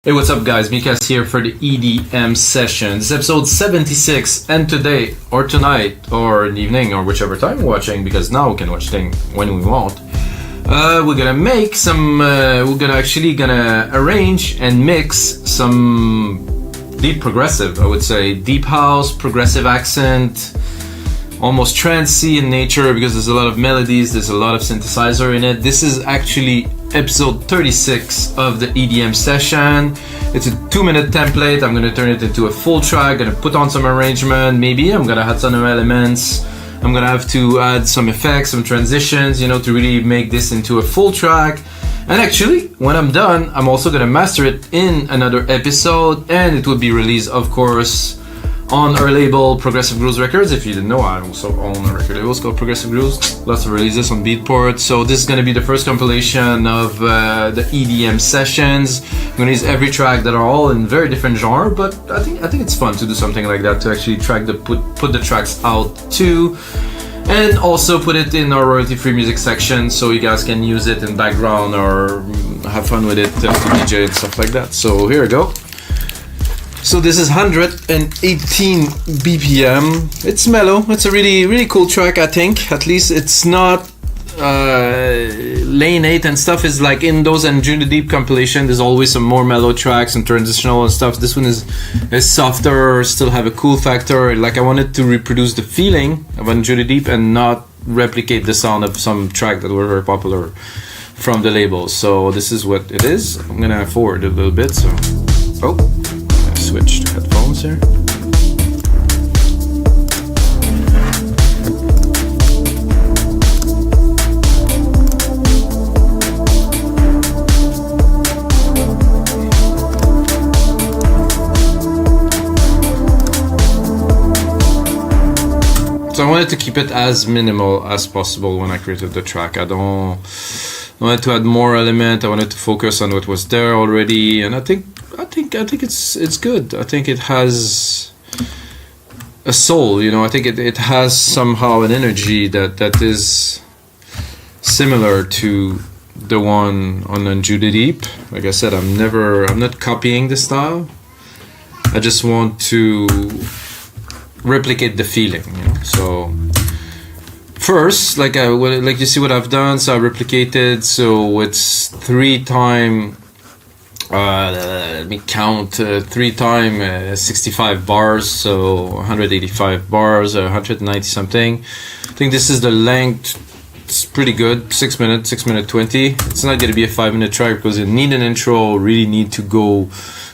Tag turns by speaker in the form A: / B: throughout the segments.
A: Hey, what's up guys, Mikas here for the EDM session. This is episode 76, and today, or tonight, or in the evening, or whichever time you're watching, because now we can watch things when we want, we're gonna make some, gonna arrange and mix some deep progressive, I would say. Deep house, progressive accent, almost trancey in nature, because there's a lot of melodies, there's a lot of synthesizer in it. This is actually episode 36 of the EDM session. It's a 2-minute template. I'm gonna turn it into a full track, gonna put on some arrangement, maybe I'm gonna add some elements. I'm gonna have to add some effects, some transitions, to really make this into a full track. And actually, when I'm done, I'm also gonna master it in another episode, and it will be released, of course, on our label Progressive Grooves Records. If you didn't know, I also own a record label called Progressive Grooves. Lots of releases on Beatport. So this is going to be the first compilation of the EDM sessions. I'm going to use every track that are all in very different genre, but I think it's fun to do something like that, to actually put the tracks out too, and also put it in our royalty-free music section so you guys can use it in background or have fun with it to DJ and stuff like that. So here we go. So this is 118 BPM. It's mellow. It's a really cool track, I think. At least it's not lane 8 and stuff is like in those Anjunadeep compilation. There's always some more mellow tracks and transitional and stuff. This one is softer, still have a cool factor. Like I wanted to reproduce the feeling of Anjunadeep and not replicate the sound of some track that were very popular from the label. So this is what it is. I'm gonna forward a little bit. So, switch to headphones here. So I wanted to keep it as minimal as possible when I created the track. I wanted to add more element. I wanted to focus on what was there already, and I think it's good. I think it has a soul, I think it has somehow an energy that is similar to the one on Anjunadeep. Like I said, I'm not copying the style. I just want to replicate the feeling, So first, like you see what I've done, so I replicated, so it's 3x let me count, 3x 65 bars, so 185 bars, 190 something. I think this is the length. It's pretty good, 6 minutes, 6:20. It's not going to be a 5-minute track because you need an intro, really need to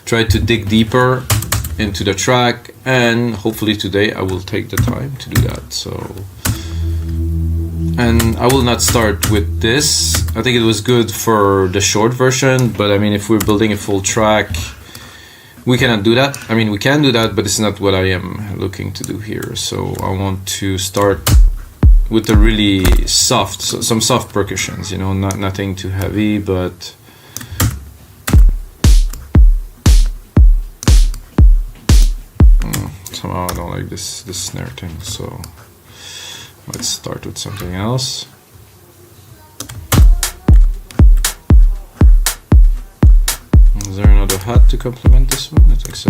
A: try to dig deeper into the track, and hopefully today I will take the time to do that. And I will not start with this. I think it was good for the short version, but I mean, if we're building a full track, we cannot do that. I mean, we can do that, but it's not what I am looking to do here. So I want to start with the really soft, some soft percussions, nothing too heavy, but somehow I don't like this snare thing, so let's start with something else. Is there another hat to complement this one? I think so.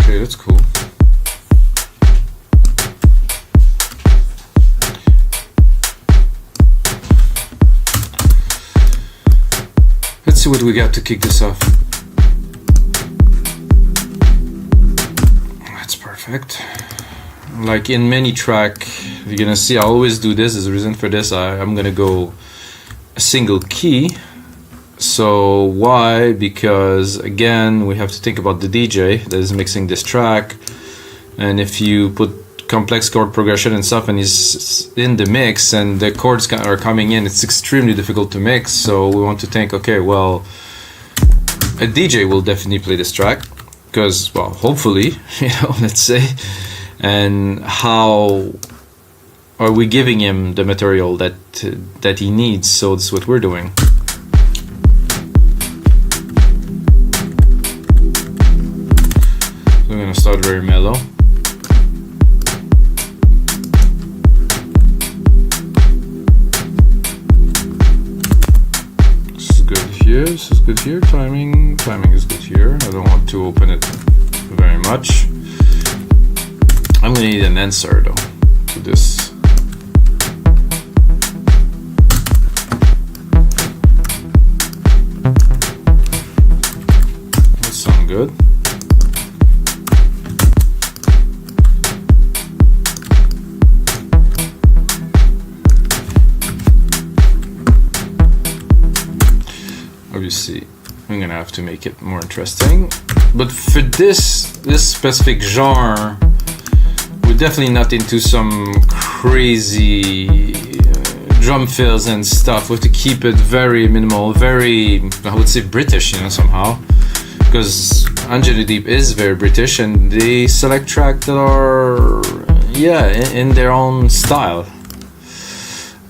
A: Okay, that's cool. Let's see what we got to kick this off. That's perfect. Like in many track, you're gonna see I always do this. There's a reason for this. I'm gonna go a single key. So why? Because again, we have to think about the DJ that is mixing this track, and if you put complex chord progression and stuff and he's in the mix and the chords are coming in, it's extremely difficult to mix. So we want to think, okay, well, a DJ will definitely play this track because, well, hopefully, let's say, and how are we giving him the material that he needs? So that's what we're doing. We're gonna start very mellow. This is good here. This is good here. Timing is good here. I don't want to open it very much. I'm gonna need an answer though to this. That sounds good. Obviously, I'm gonna have to make it more interesting. But for this specific genre, we're definitely not into some crazy drum fills and stuff. We have to keep it very minimal, very, I would say, British, you know, somehow. Because Anjunadeep is very British and they select tracks that are, yeah, in their own style.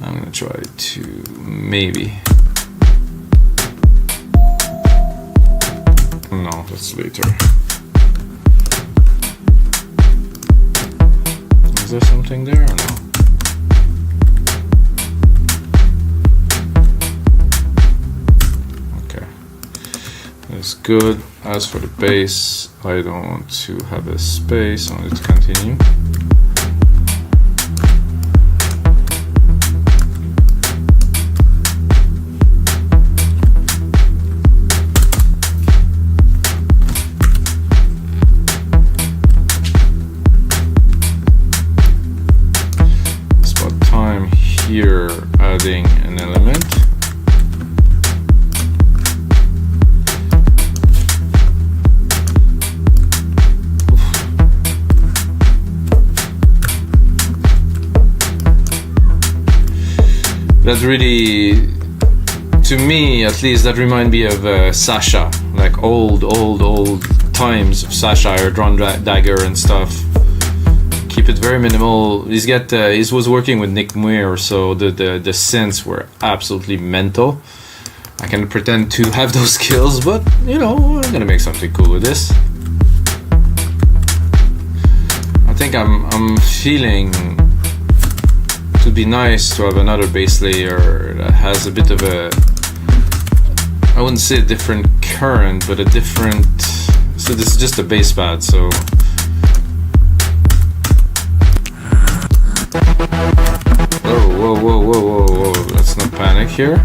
A: I'm gonna try to maybe. No, that's later. Is there something there or no? Okay. That's good. As for the bass, I don't want to have a space. I want it to continue. Here, adding an element. That really, to me at least, that remind me of Sasha, like old times of Sasha or Drawn Dagger and stuff. Keep it very minimal. He was working with Nick Muir, so the synths were absolutely mental. I can pretend to have those skills, but you know, I'm gonna make something cool with this. I think I'm feeling to be nice to have another bass layer that has a bit of a, I wouldn't say a different current, but a different. So this is just a bass pad, so. Whoa, let's not panic here.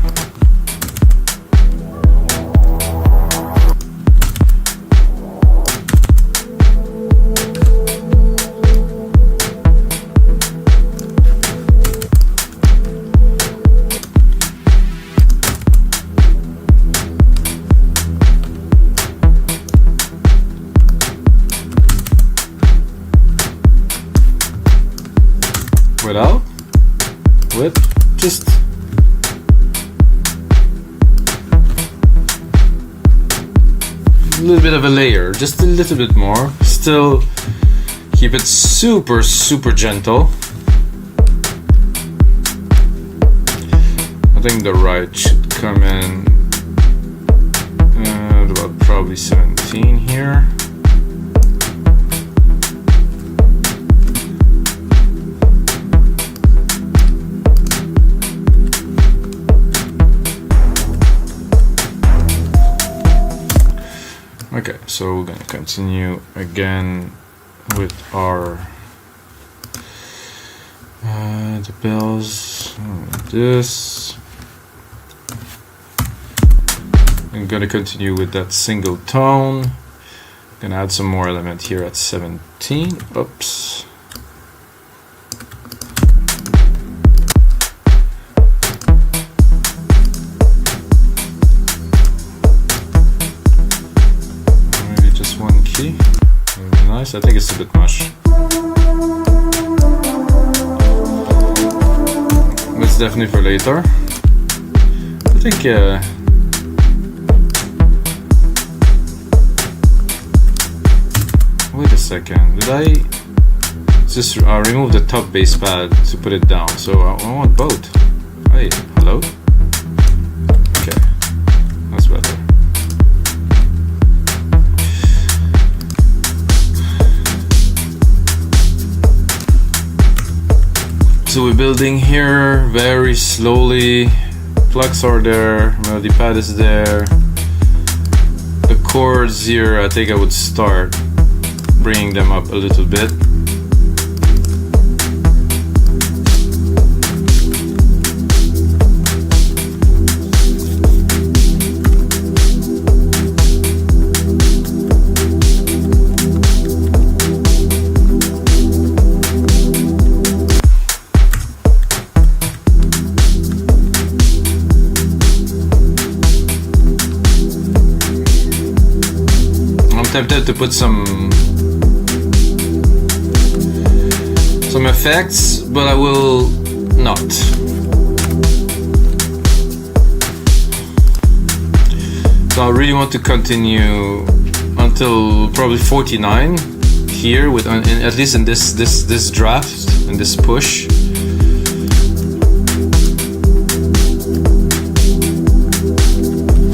A: Without? With just a little bit of a layer, just a little bit more. Still keep it super gentle. I think the right should come in at about probably 17 here. Okay, so we're gonna continue again with our the bells. This. I'm gonna continue with that single tone. Gonna add some more element here at 17. Oops. Very nice. I think it's a bit much. It's definitely for later. I think wait a second. Did I just remove the top bass pad to put it down? So I want both. Hey, hello? Okay. That's better. So we're building here very slowly. Plugs are there, melody pad is there. The chords here, I think I would start bringing them up a little bit. Tempted to put some effects, but I will not. So I really want to continue until probably 49 here, with at least in this draft, in this push.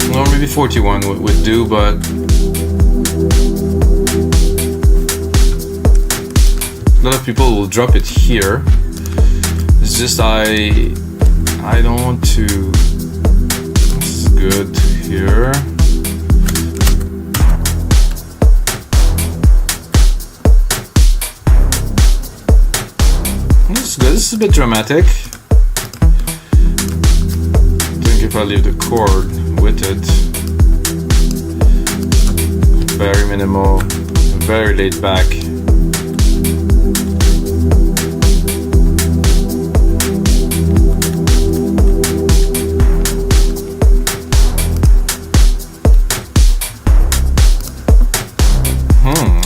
A: Well, maybe 41 would do, but a lot of people will drop it here. It's just I don't want to. It's good to hear. This is good. This is a bit dramatic. I think if I leave the chord with it, very minimal, very laid back.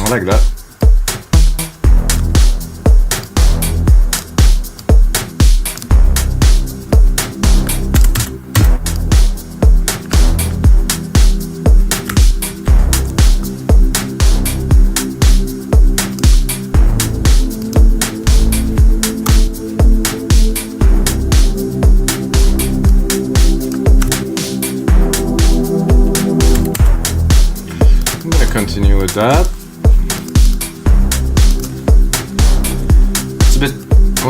A: I like that. I'm gonna continue with that.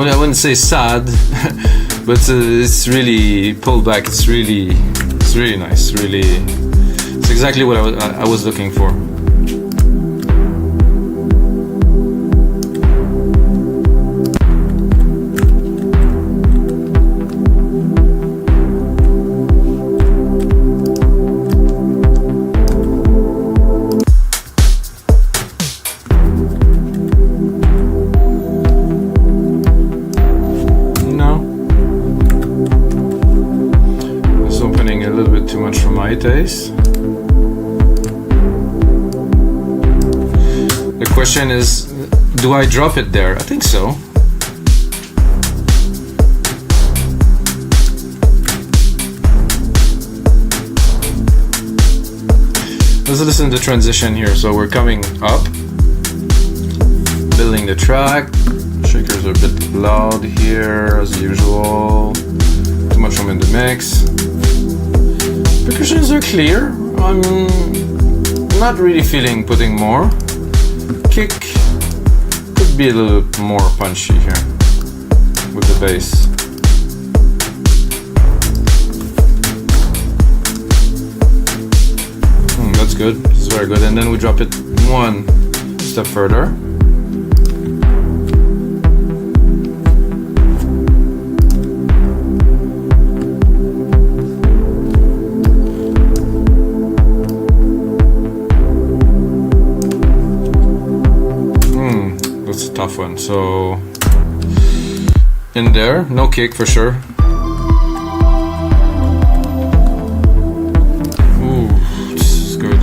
A: I wouldn't say sad, but it's really pulled back. It's really nice. It's exactly what I was looking for. Taste. The question is, do I drop it there? I think so. Let's listen to the transition here. So we're coming up, building the track. Shakers are a bit loud here as usual. Too much room in the mix. Percussions are clear. I'm not really feeling putting more. Kick could be a little more punchy here with the bass. That's good. This is very good. And then we drop it one step further. Tough one. So in there, no kick for sure. Ooh, this is good.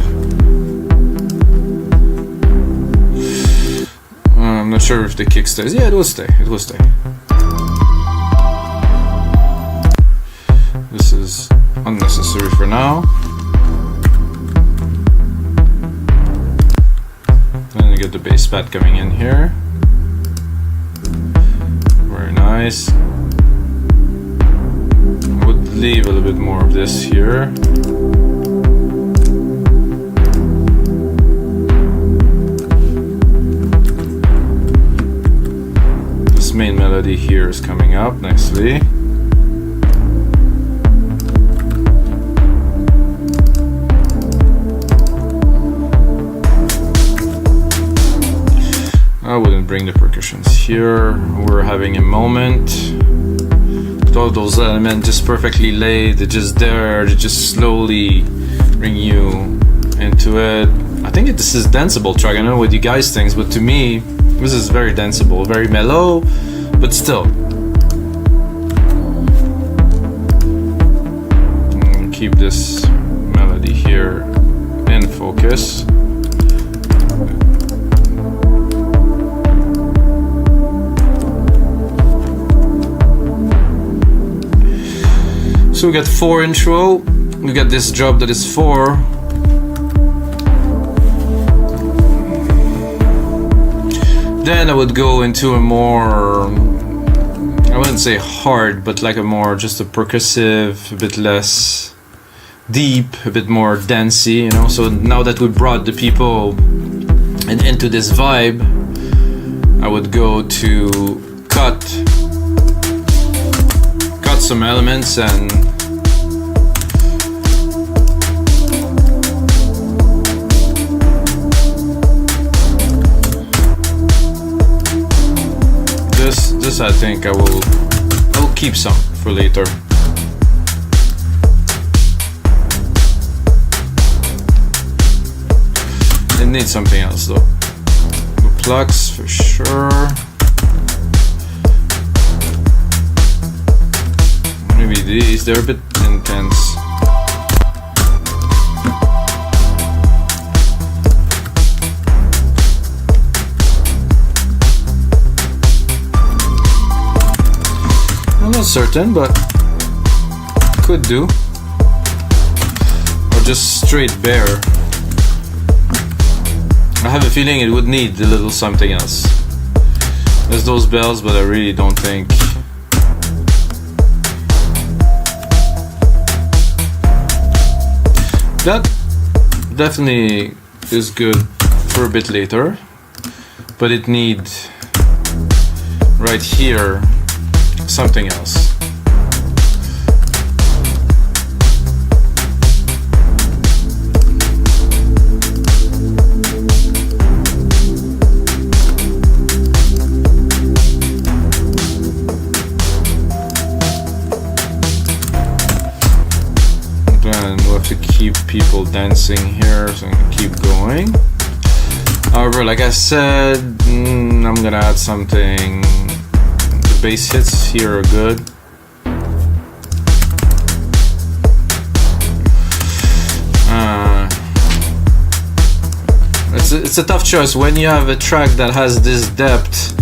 A: I'm not sure if the kick stays. Yeah, it will stay. It will stay. This is unnecessary for now. Then you get the bass pad coming in here. Very nice. I would leave a little bit more of this here. This main melody melody here is coming up nicely. I wouldn't bring the percussions here. We're having a moment. All those elements just perfectly laid, they're just there, they just slowly bring you into it. I think this is danceable track. I don't know what you guys think, but to me, this is very danceable, very mellow, but still. Keep this melody here in focus. So we got 4 intro, we got this drop that is 4. Then I would go into a more, I wouldn't say hard, but like a more just a percussive, a bit less deep, a bit more dancey, you know. So now that we brought the people into this vibe, I would go to cut some elements and this I think I will keep some for later. It needs something else though. The plucks for sure. Maybe these, they're a bit intense. I'm not certain, but could do. Or just straight bare. I have a feeling it would need a little something else. There's those bells, but I really don't think. That definitely is good for a bit later, but it needs right here something else. To keep people dancing here, so I'm gonna keep going. However, like I said, I'm gonna add something. The bass hits here are good. It's a tough choice. When you have a track that has this depth,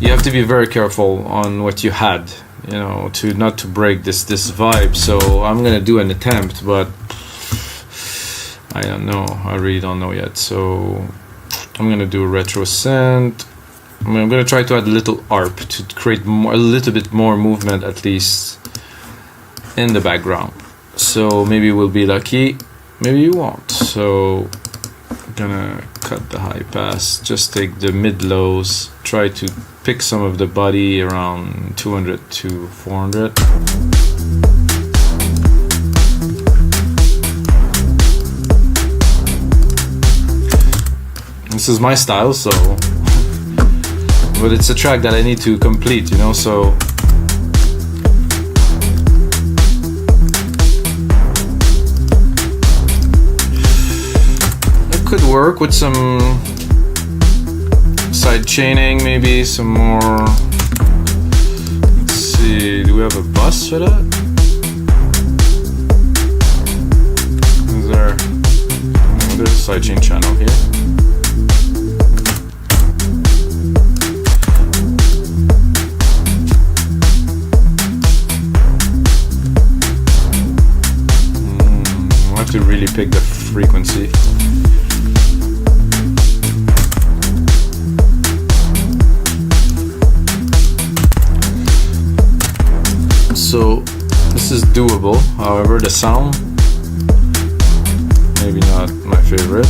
A: you have to be very careful on what you had, you know, to not to break this vibe. So I'm gonna do an attempt, but I don't know. I really don't know yet. So I'm gonna do a retro synth. I'm gonna try to add a little ARP to create a little bit more movement, at least in the background. So maybe we'll be lucky, maybe you won't. So I'm gonna cut the high pass, just take the mid lows, try to pick some of the body around 200 to 400. This is my style, so, but it's a track that I need to complete, you know, so it could work with some side chaining, maybe some more. Let's see, do we have a bus for that? Is there? Oh, there's a side chain channel here. I have to really pick the frequency. So this is doable, however the sound, maybe not my favorite.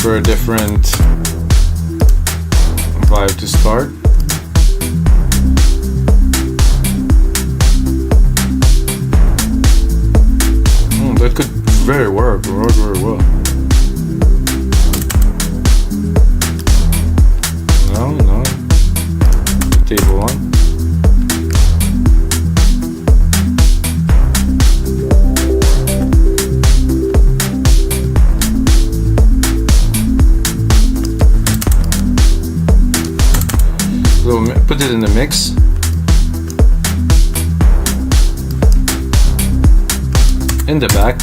A: for a different vibe to start. That could very work very well. No. Table 1. So put it in the mix. In the back.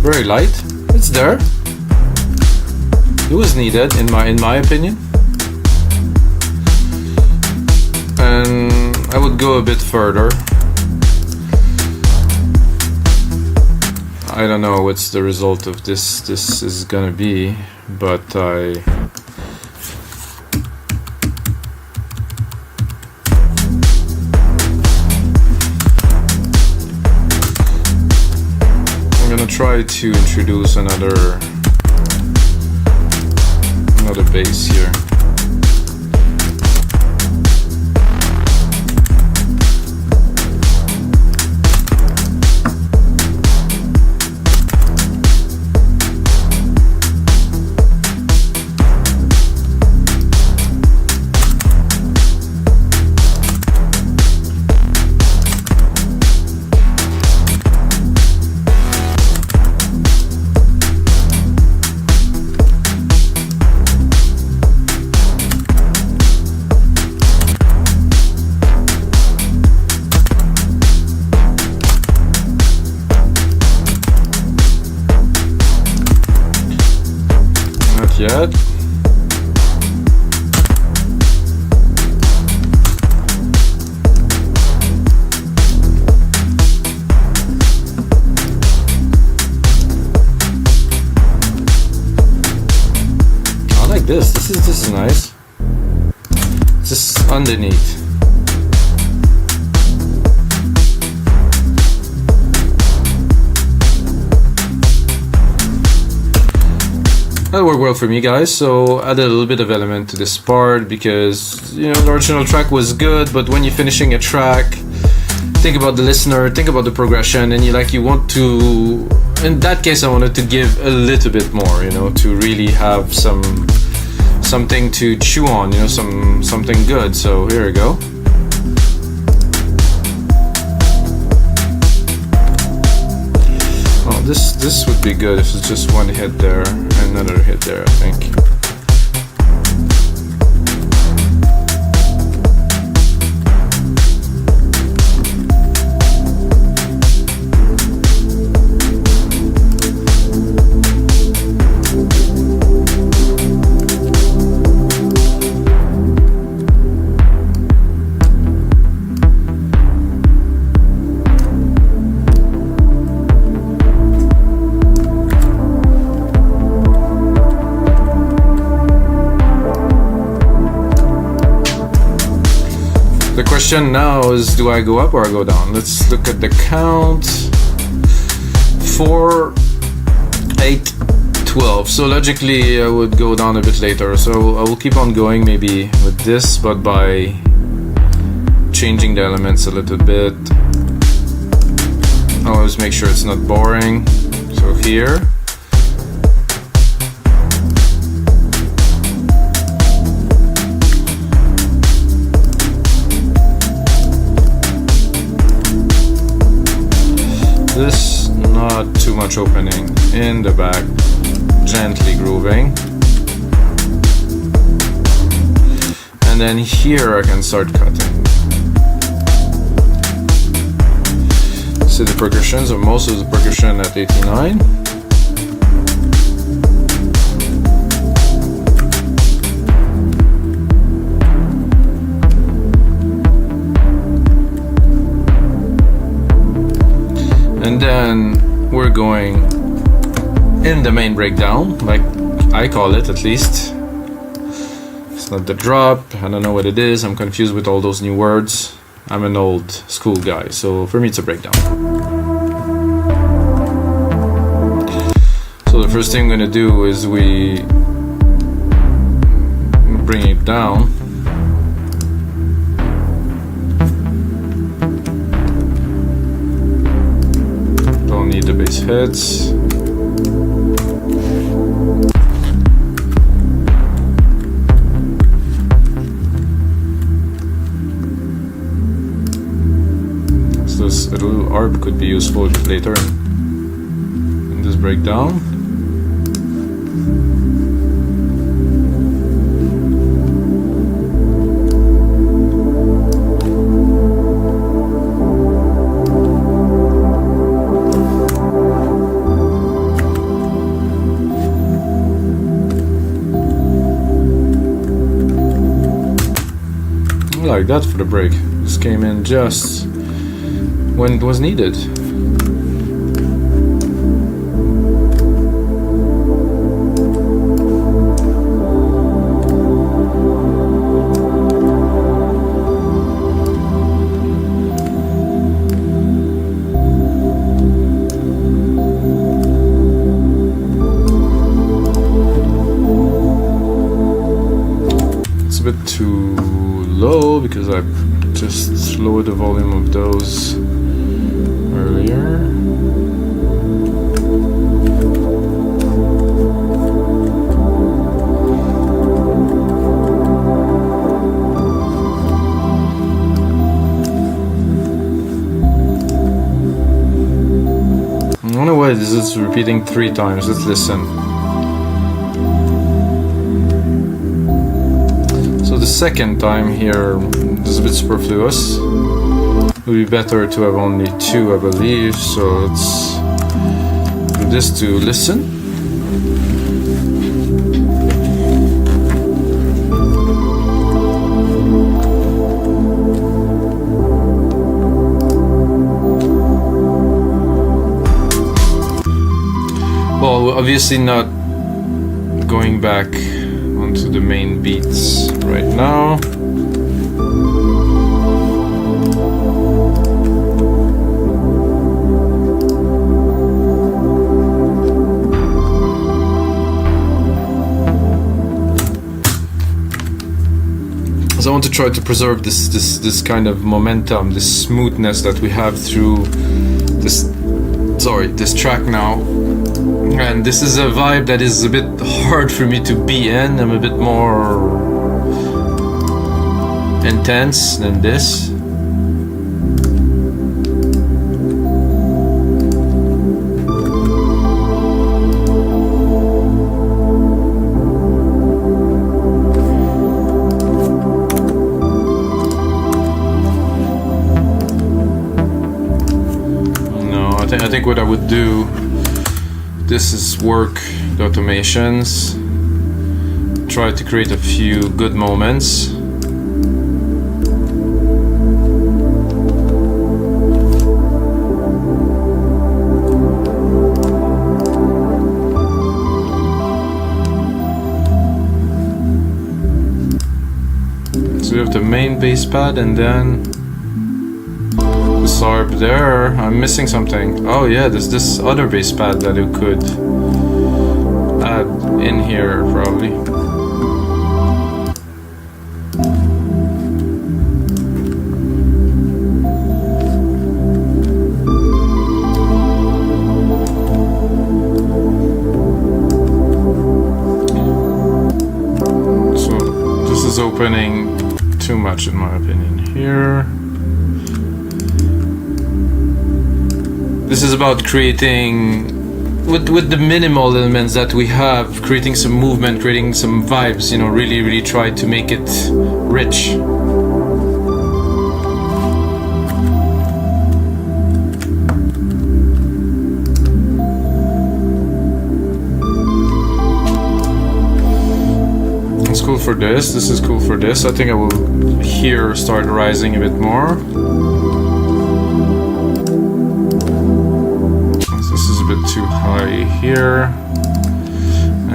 A: Very light. It's there. It was needed in my opinion. And I would go a bit further. I don't know what's the result of this is gonna be, but I'm gonna try to introduce another bass here. Yet. I like this. This is nice. Just underneath. That worked well for me, guys, so added a little bit of element to this part because, you know, the original track was good, but when you're finishing a track, think about the listener, think about the progression, and you want to, in that case, I wanted to give a little bit more, you know, to really have something to chew on, you know, something good. So here we go. This would be good if it's just one hit there and another hit there, I think. The question now is, do I go up or I go down? Let's look at the count. 4, 8, 12. So logically I would go down a bit later. So I will keep on going maybe with this, but by changing the elements a little bit. I always make sure it's not boring. So here. This, not too much opening in the back, gently grooving. And then here I can start cutting. See the percussion, so most of the percussion at 89. And then we're going in the main breakdown, like I call it at least. It's not the drop, I don't know what it is, I'm confused with all those new words. I'm an old school guy, so for me it's a breakdown. So So the first thing I'm gonna do is we bring it down. Don't need the bass heads. So this a little arp could be useful later in this breakdown. Like that for the break. This came in just when it was needed. It's a bit too low because I just lowered the volume of those earlier. I don't know why this is repeating 3 times. Let's listen. So the second time here is a bit superfluous. It would be better to have only 2, I believe. So let's do this to listen. Well, obviously not going back onto the main beats right now. So I want to try to preserve this kind of momentum, this smoothness that we have through this track now. And this is a vibe that is a bit hard for me to be in. I'm a bit more intense than this. No, I think what I would do, this is work the automations, try to create a few good moments. So we have the main bass pad and then this arp there. I'm missing something. Oh yeah, there's this other bass pad that you could add in here probably. So this is opening too much in my opinion here. This is about creating, with the minimal elements that we have, creating some movement, creating some vibes, you know, really try to make it rich. It's cool for this is cool for this. I think I will here start rising a bit more. Too high here,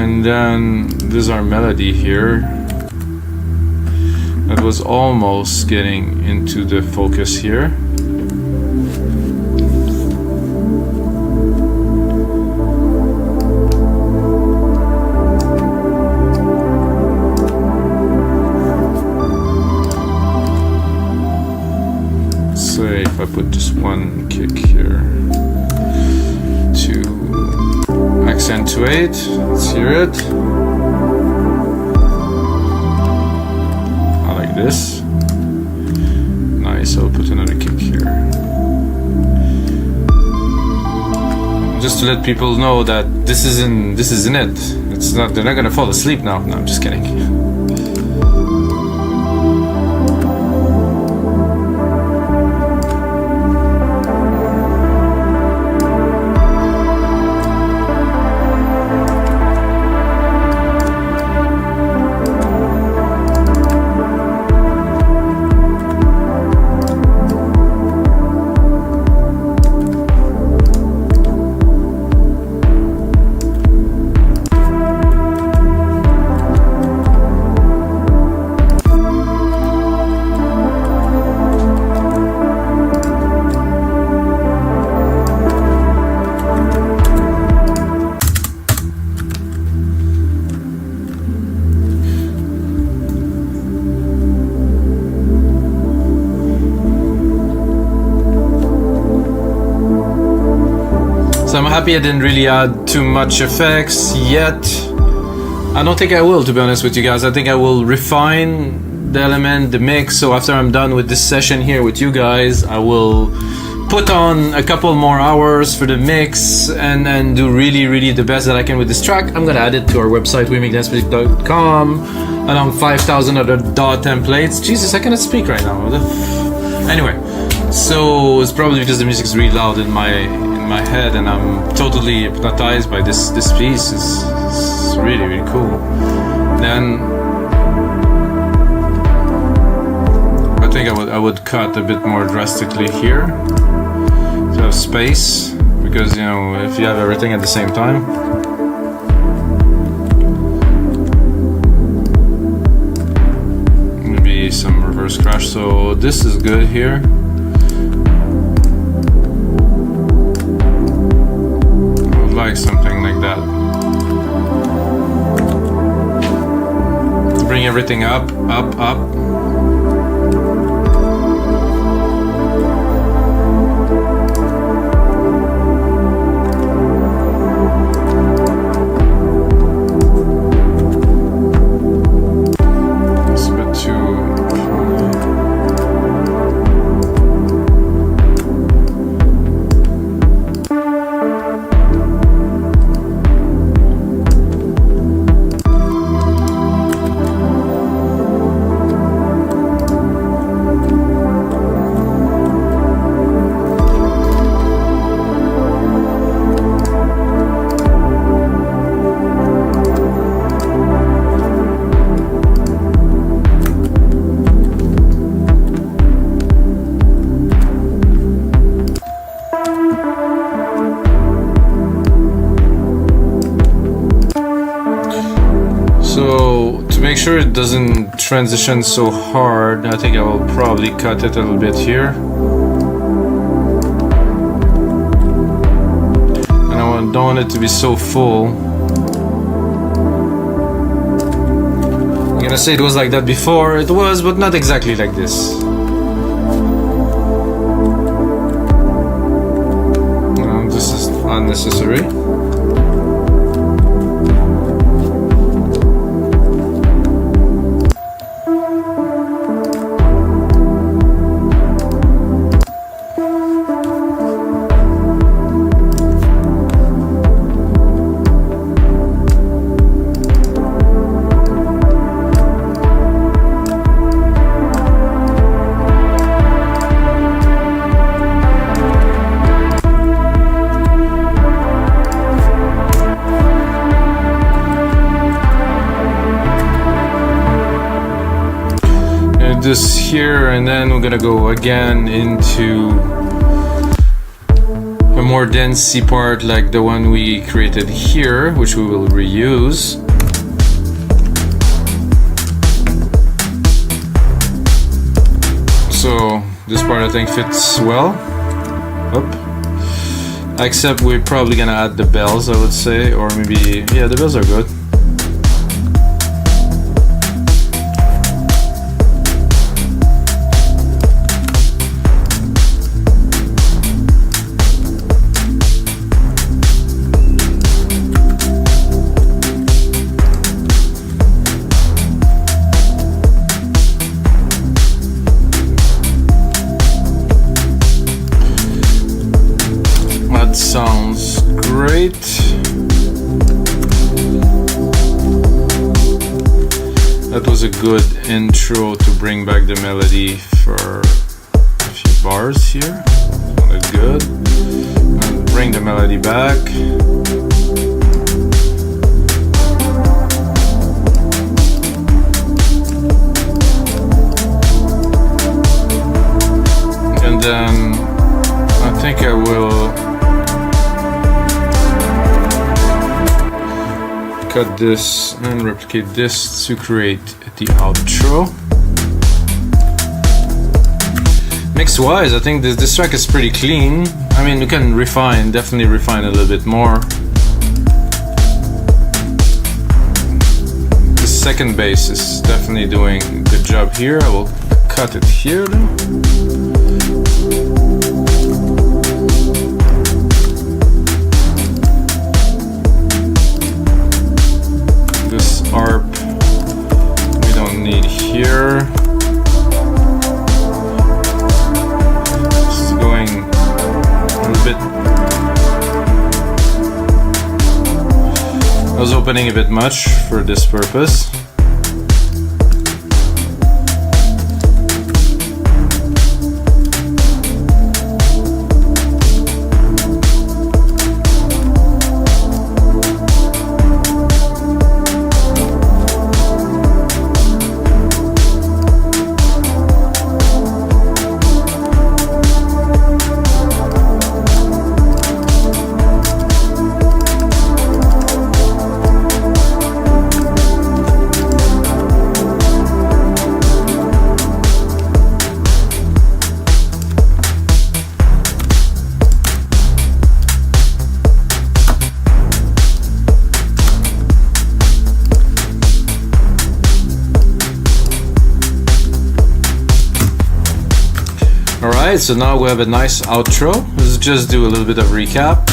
A: and then there's our melody here that was almost getting into the focus here. one kick here to accentuate. Let's hear it. I like this. Nice, I'll put another kick here. Just to let people know that this isn't it. It's not, they're not gonna fall asleep now. No, I'm just kidding. So I'm happy I didn't really add too much effects yet. I don't think I will, to be honest with you guys. I think I will refine the element, the mix. So after I'm done with this session here with you guys, I will put on a couple more hours for the mix and do really the best that I can with this track. I'm gonna add it to our website, wemakedancemusic.com, along 5,000 other DAW templates. Jesus, I cannot speak right now. Anyway, so it's probably because the music is really loud in my head and I'm totally hypnotized by this piece. It's really cool. Then I think I would cut a bit more drastically here to have space, because, you know, if you have everything at the same time, maybe some reverse crash. So this is good here. Like something like that. Bring everything up. It's a bit too. So to make sure it doesn't transition so hard, I think I will probably cut it a little bit here. And I don't want it to be so full. I'm gonna say it was like that before. It was, but not exactly like this. This is unnecessary. This here, and then we're gonna go again into a more dancey part like the one we created here, which we will reuse. So this part I think fits well. Except we're probably gonna add the bells, I would say, or maybe, yeah, the bells are good. That sounds great. That was a good intro to bring back the melody for a few bars here. Sounded good. And bring the melody back. And then I think I will cut this and replicate this to create the outro. Mix wise, I think this track is pretty clean. I mean, we can definitely refine a little bit more. The second bass is definitely doing a good job here. I will cut it here though. Arp we don't need here. Just going a little bit. I was opening a bit much for this purpose. Alright, so now we have a nice outro. Let's just do a little bit of recap.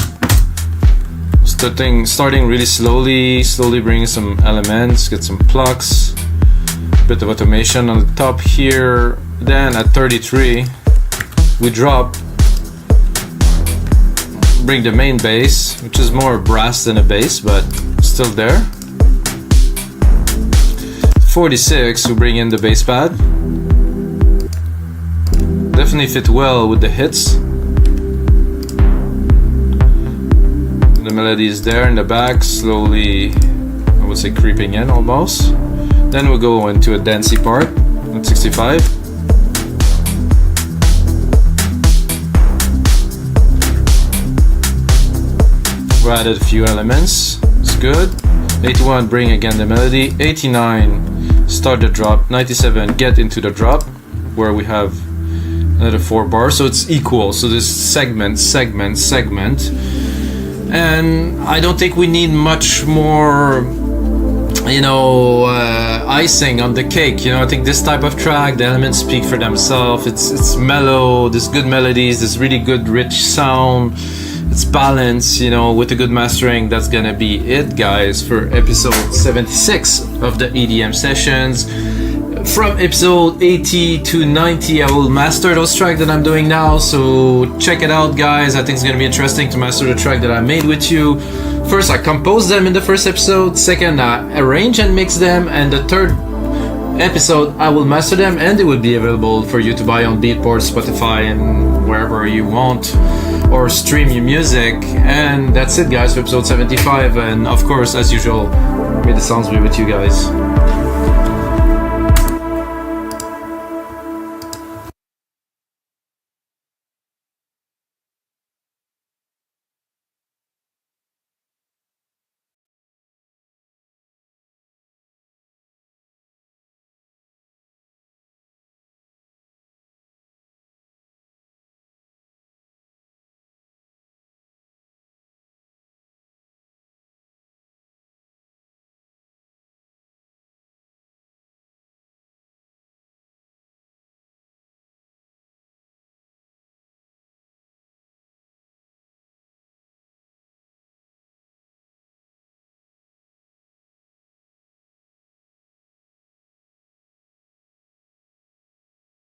A: Starting really slowly bringing some elements, get some plucks, bit of automation on the top here. Then at 33, we drop, bring the main bass, which is more brass than a bass, but still there. 46, we bring in the bass pad. Definitely fit well with the hits. The melody is there in the back, slowly, I would say creeping in almost. Then we'll go into a dancey part at 65. We added a few elements, it's good. 81, bring again the melody. 89, start the drop. 97, get into the drop, where we have another 4 bars, so it's equal. So this segment, and I don't think we need much more, icing on the cake. I think this type of track, the elements speak for themselves. It's mellow, there's good melodies, there's really good rich sound, it's balanced, with a good mastering. That's gonna be it, guys, for episode 76 of the EDM sessions. From episode 80 to 90, I will master those tracks that I'm doing now, so check it out, guys. I think it's gonna be interesting to master the track that I made with you. First, I composed them in the first episode. Second, I arrange and mix them, and the third episode, I will master them, and it will be available for you to buy on Beatport, Spotify, and wherever you want, or stream your music. And that's it, guys, for episode 75. And of course, as usual, may the sounds be with you guys.